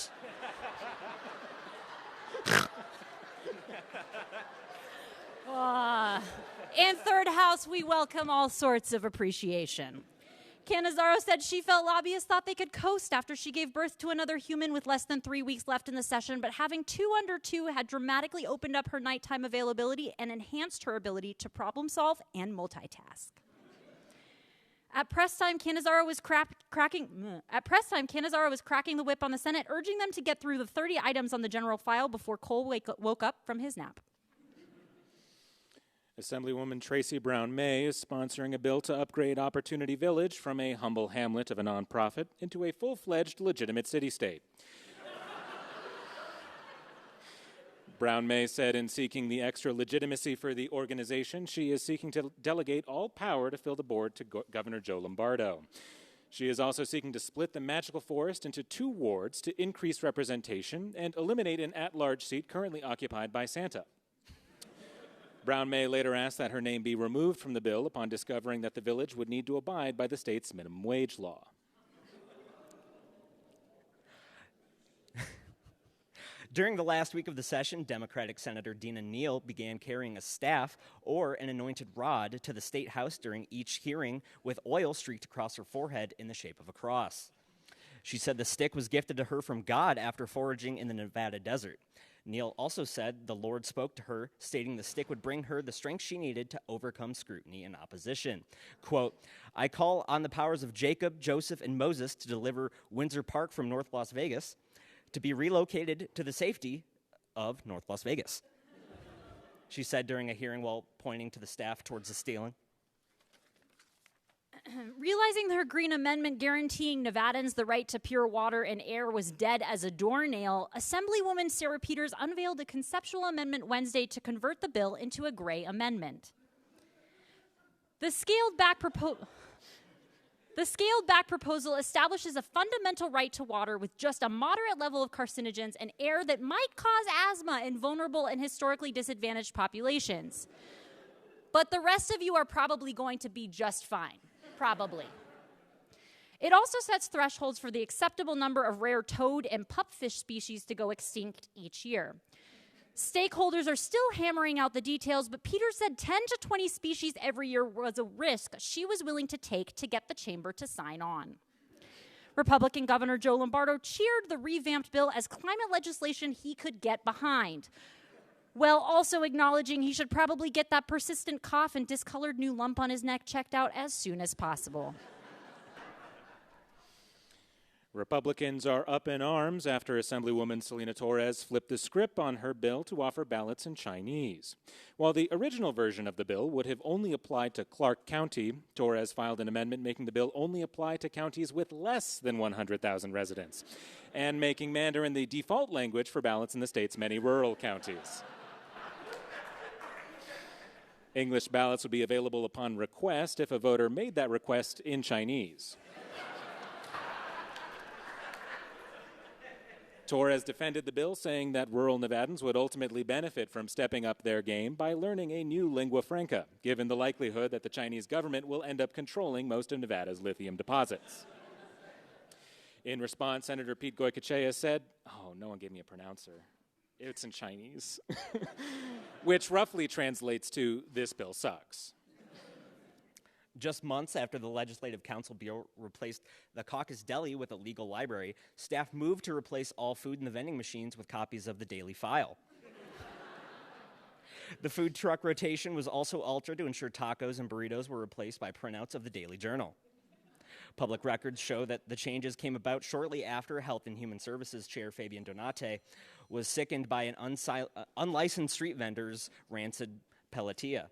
In Third House, we welcome all sorts of appreciation. Cannizzaro said she felt lobbyists thought they could coast after she gave birth to another human with less than 3 weeks left in the session, but having 2 under 2 had dramatically opened up her nighttime availability and enhanced her ability to problem solve and multitask. At press time, Cannizzaro was cracking the whip on the Senate, urging them to get through the 30 items on the general file before Cole woke up from his nap. Assemblywoman Tracy Brown May is sponsoring a bill to upgrade Opportunity Village from a humble hamlet of a nonprofit into a full-fledged legitimate city-state. Brown May said in seeking the extra legitimacy for the organization, she is seeking to delegate all power to fill the board to Governor Joe Lombardo. She is also seeking to split the Magical Forest into 2 wards to increase representation and eliminate an at-large seat currently occupied by Santa. Brown May later asked that her name be removed from the bill upon discovering that the village would need to abide by the state's minimum wage law. During the last week of the session, Democratic Senator Dina Neal began carrying a staff or an anointed rod to the State House during each hearing with oil streaked across her forehead in the shape of a cross. She said the stick was gifted to her from God after foraging in the Nevada desert. Neal also said the Lord spoke to her, stating the stick would bring her the strength she needed to overcome scrutiny and opposition. Quote, "I call on the powers of Jacob, Joseph, and Moses to deliver Windsor Park from North Las Vegas to be relocated to the safety of North Las Vegas," she said during a hearing while pointing to the staff towards the ceiling. Realizing her Green Amendment guaranteeing Nevadans the right to pure water and air was dead as a doornail, Assemblywoman Sarah Peters unveiled a conceptual amendment Wednesday to convert the bill into a gray amendment. The scaled-back proposal establishes a fundamental right to water with just a moderate level of carcinogens and air that might cause asthma in vulnerable and historically disadvantaged populations. But the rest of you are probably going to be just fine. Probably. It also sets thresholds for the acceptable number of rare toad and pupfish species to go extinct each year. Stakeholders are still hammering out the details, but Peters said 10 to 20 species every year was a risk she was willing to take to get the chamber to sign on. Republican Governor Joe Lombardo cheered the revamped bill as climate legislation he could get behind, while also acknowledging he should probably get that persistent cough and discolored new lump on his neck checked out as soon as possible. Republicans are up in arms after Assemblywoman Selena Torres flipped the script on her bill to offer ballots in Chinese. While the original version of the bill would have only applied to Clark County, Torres filed an amendment making the bill only apply to counties with less than 100,000 residents, and making Mandarin the default language for ballots in the state's many rural counties. English ballots would be available upon request if a voter made that request in Chinese. Torres defended the bill, saying that rural Nevadans would ultimately benefit from stepping up their game by learning a new lingua franca, given the likelihood that the Chinese government will end up controlling most of Nevada's lithium deposits. In response, Senator Pete Goycochea said, "Oh, no one gave me a pronouncer. It's in Chinese," which roughly translates to, "This bill sucks." Just months after the Legislative Council Bureau replaced the Caucus Deli with a legal library, staff moved to replace all food in the vending machines with copies of the Daily File. The food truck rotation was also altered to ensure tacos and burritos were replaced by printouts of the Daily Journal. Public records show that the changes came about shortly after Health and Human Services Chair Fabian Donate was sickened by an unlicensed street vendor's rancid pelletia.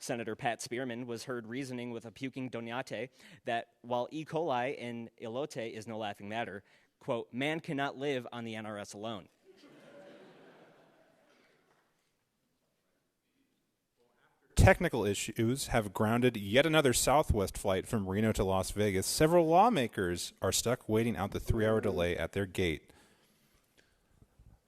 Senator Pat Spearman was heard reasoning with a puking Donate that while E. coli in elote is no laughing matter, quote, "man cannot live on the NRS alone." Technical issues have grounded yet another Southwest flight from Reno to Las Vegas. Several lawmakers are stuck waiting out the 3-hour delay at their gate.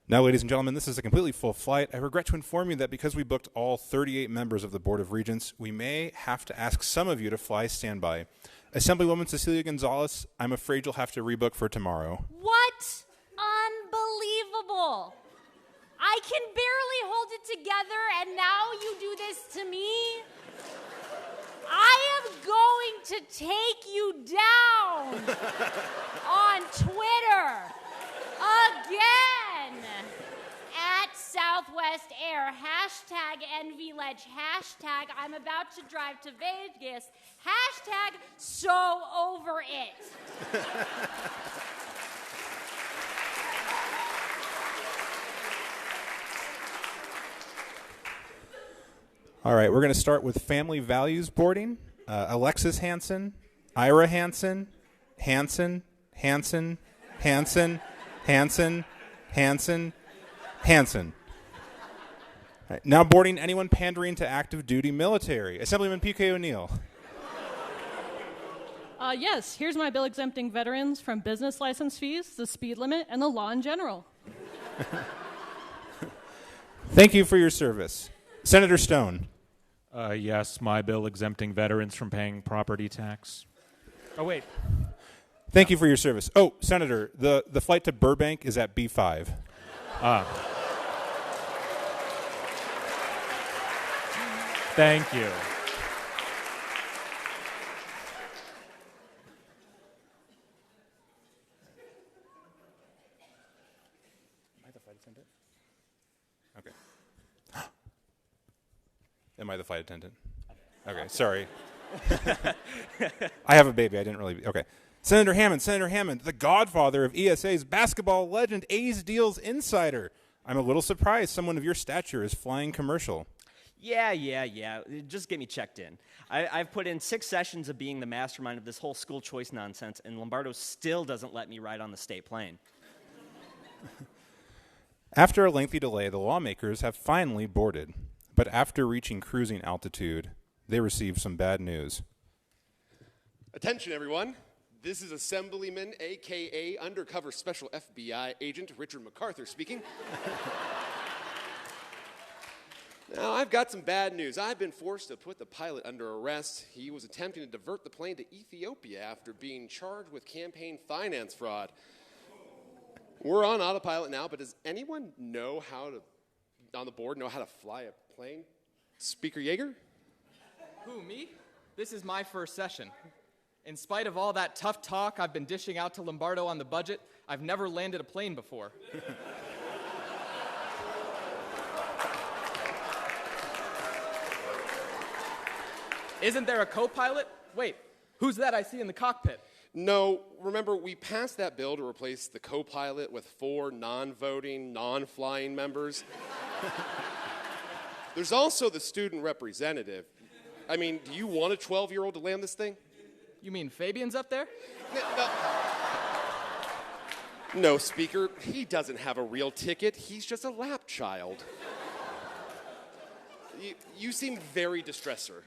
Now, ladies and gentlemen, this is a completely full flight. I regret to inform you that because we booked all 38 members of the Board of Regents, we may have to ask some of you to fly standby. Assemblywoman Cecilia Gonzalez, I'm afraid you'll have to rebook for tomorrow. What? Unbelievable. I can barely hold it together, and now you do this to me? I am going to take you down on Twitter again at Southwest Air. Hashtag EnvyLedge. Hashtag I'm about to drive to Vegas. Hashtag so over it. All right, we're going to start with family values boarding. Alexis Hansen, Ira Hansen, Hansen, Hansen, Hansen, Hansen, Hansen, Hanson. All right, now boarding anyone pandering to active duty military. Assemblyman P.K. O'Neill. Yes, here's my bill exempting veterans from business license fees, the speed limit, and the law in general. Thank you for your service. Senator Stone. Yes, my bill exempting veterans from paying property tax. Oh, wait. Thank you for your service. Oh, Senator, the flight to Burbank is at B5. Thank you. Okay. Am I the flight attendant? Okay, sorry. I have a baby. I didn't really. Okay. Senator Hammond, the godfather of ESA's basketball legend, A's Deals Insider. I'm a little surprised someone of your stature is flying commercial. Yeah. Just get me checked in. I've put in 6 sessions of being the mastermind of this whole school choice nonsense, and Lombardo still doesn't let me ride on the state plane. After a lengthy delay, the lawmakers have finally boarded. But after reaching cruising altitude, they received some bad news. Attention, everyone. This is Assemblyman, a.k.a. Undercover Special FBI Agent Richard MacArthur speaking. Now, I've got some bad news. I've been forced to put the pilot under arrest. He was attempting to divert the plane to Ethiopia after being charged with campaign finance fraud. We're on autopilot now, but does anyone know on the board, know how to fly a plane? Speaker Yeager? Who, me? This is my first session. In spite of all that tough talk I've been dishing out to Lombardo on the budget, I've never landed a plane before. Isn't there a co-pilot? Wait, who's that I see in the cockpit? No, remember, we passed that bill to replace the co-pilot with 4 non-voting, non-flying members. There's also the student representative. I mean, do you want a 12-year-old to land this thing? You mean Fabian's up there? No, Speaker, he doesn't have a real ticket. He's just a lap child. You seem very distressed, sir.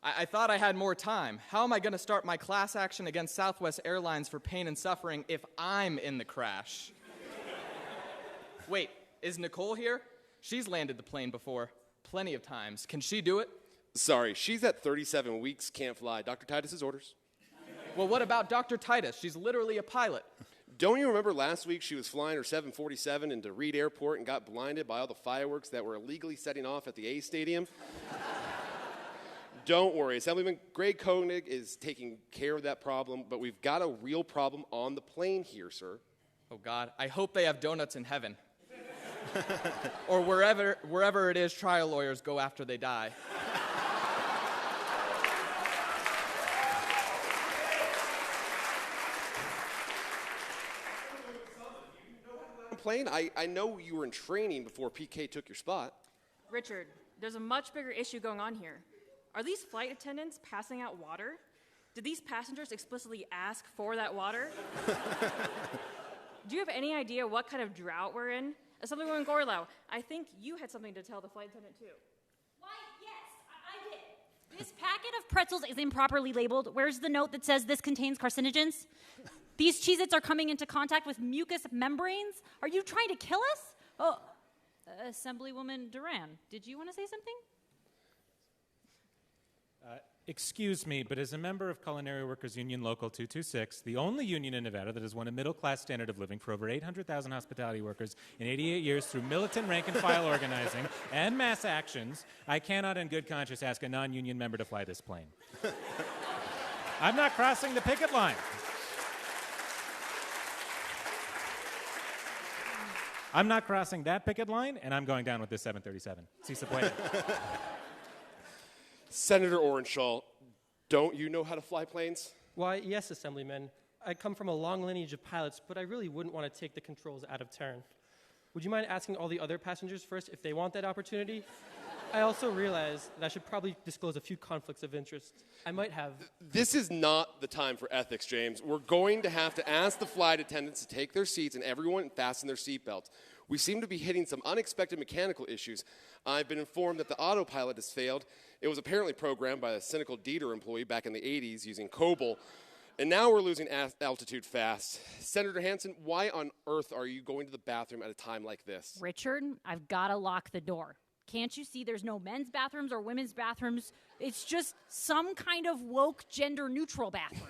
I thought I had more time. How am I going to start my class action against Southwest Airlines for pain and suffering if I'm in the crash? Wait, is Nicole here? She's landed the plane before. Plenty of times. Can she do it? Sorry, she's at 37 weeks, can't fly. Dr. Titus's orders. Well, what about Dr. Titus? She's literally a pilot. Don't you remember last week she was flying her 747 into Reed Airport and got blinded by all the fireworks that were illegally setting off at the A Stadium? Don't worry, Assemblyman Greg Koenig is taking care of that problem, but we've got a real problem on the plane here, sir. Oh, God, I hope they have donuts in heaven. Or wherever it is trial lawyers go after they die. Plane? I know you were in training before PK took your spot. Richard, there's a much bigger issue going on here. Are these flight attendants passing out water? Did these passengers explicitly ask for that water? Do you have any idea what kind of drought we're in? Assemblywoman Gorlow, I think you had something to tell the flight attendant too. Why, yes, I did. This packet of pretzels is improperly labeled. Where's the note that says this contains carcinogens? These Cheez-Its are coming into contact with mucous membranes. Are you trying to kill us? Oh, Assemblywoman Duran, did you want to say something? Excuse me, but as a member of Culinary Workers Union Local 226, the only union in Nevada that has won a middle-class standard of living for over 800,000 hospitality workers in 88 years through militant rank-and-file organizing and mass actions, I cannot in good conscience ask a non-union member to fly this plane. I'm not crossing the picket line. I'm not crossing that picket line, and I'm going down with this 737. Si se puede. Senator Orenshaw, don't you know how to fly planes? Why, yes, Assemblyman. I come from a long lineage of pilots, but I really wouldn't want to take the controls out of turn. Would you mind asking all the other passengers first if they want that opportunity? I also realize that I should probably disclose a few conflicts of interest. I might have... This is not the time for ethics, James. We're going to have to ask the flight attendants to take their seats and everyone fasten their seatbelts. We seem to be hitting some unexpected mechanical issues. I've been informed that the autopilot has failed. It was apparently programmed by a cynical Dieter employee back in the 80s using COBOL. And now we're losing altitude fast. Senator Hansen, why on earth are you going to the bathroom at a time like this? Richard, I've got to lock the door. Can't you see there's no men's bathrooms or women's bathrooms? It's just some kind of woke, gender-neutral bathroom.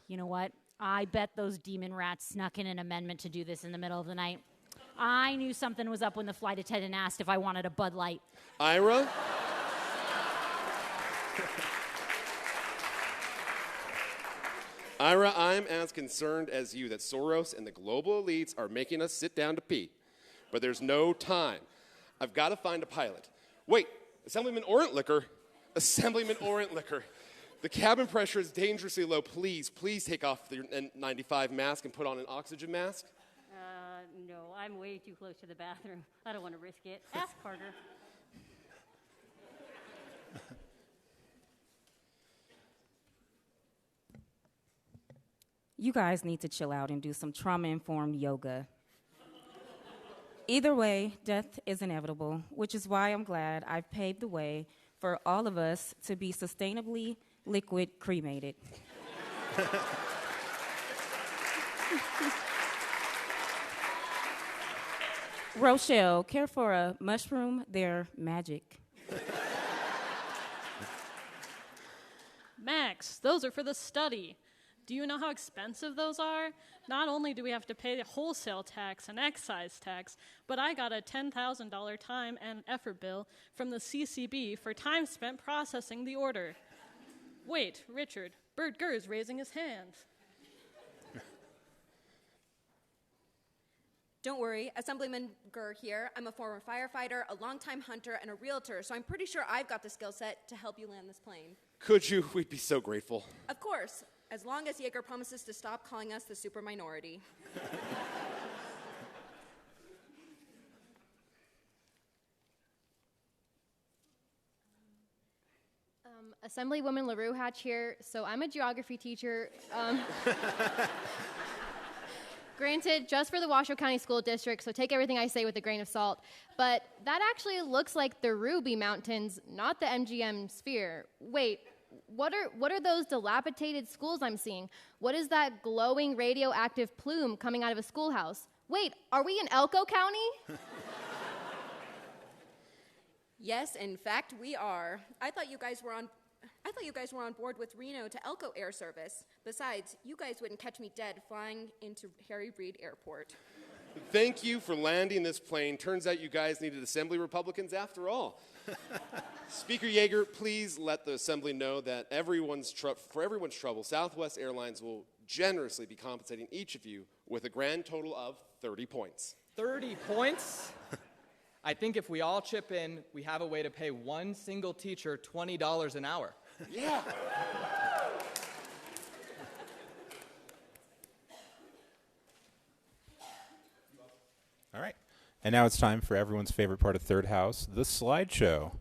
You know what? I bet those demon rats snuck in an amendment to do this in the middle of the night. I knew something was up when the flight attendant asked if I wanted a Bud Light. Ira? Ira, I'm as concerned as you that Soros and the global elites are making us sit down to pee. But there's no time. I've got to find a pilot. Wait, Assemblyman Orentlicker? Assemblyman Orentlicker. The cabin pressure is dangerously low. Please take off the N95 mask and put on an oxygen mask. No, I'm way too close to the bathroom. I don't want to risk it. Ask Carter. You guys need to chill out and do some trauma-informed yoga. Either way, death is inevitable, which is why I'm glad I've paved the way for all of us to be sustainably liquid cremated. Rochelle, care for a mushroom? They're magic. Max, those are for the study. Do you know how expensive those are? Not only do we have to pay the wholesale tax and excise tax, but I got a $10,000 time and effort bill from the CCB for time spent processing the order. Wait, Richard, Bert Gurr's raising his hand. Don't worry, Assemblyman Gurr here. I'm a former firefighter, a longtime hunter, and a realtor, so I'm pretty sure I've got the skill set to help you land this plane. Could you? We'd be so grateful. Of course, as long as Yeager promises to stop calling us the super minority. Assemblywoman LaRue Hatch here. So I'm a geography teacher. Granted, just for the Washoe County School District, so take everything I say with a grain of salt. But that actually looks like the Ruby Mountains, not the MGM Sphere. Wait, what are those dilapidated schools I'm seeing? What is that glowing radioactive plume coming out of a schoolhouse? Wait, are we in Elko County? Yes, in fact, we are. I thought you guys were on board with Reno to Elko Air Service. Besides, you guys wouldn't catch me dead flying into Harry Reid Airport. Thank you for landing this plane. Turns out you guys needed Assembly Republicans after all. Speaker Yeager, please let the Assembly know that for everyone's trouble, Southwest Airlines will generously be compensating each of you with a grand total of 30 points. 30 points? I think if we all chip in, we have a way to pay one single teacher $20 an hour. Yeah. All right. And now it's time for everyone's favorite part of Third House, the slideshow.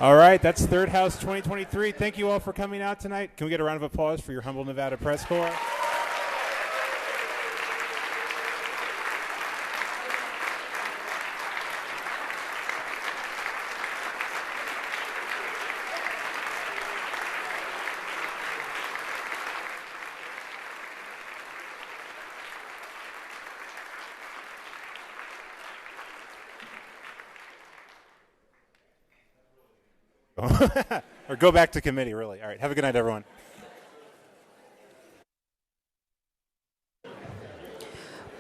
All right, that's Third House 2023. Thank you all for coming out tonight. Can we get a round of applause for your humble Nevada press corps? Or go back to committee, really. All right, have a good night, everyone.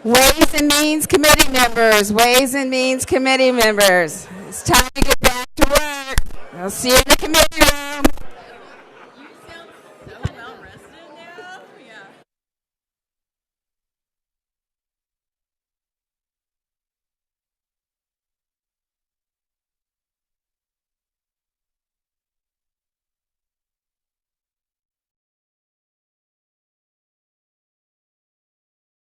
Ways and Means Committee members, Ways and Means Committee members. It's time to get back to work. I'll see you in the committee room.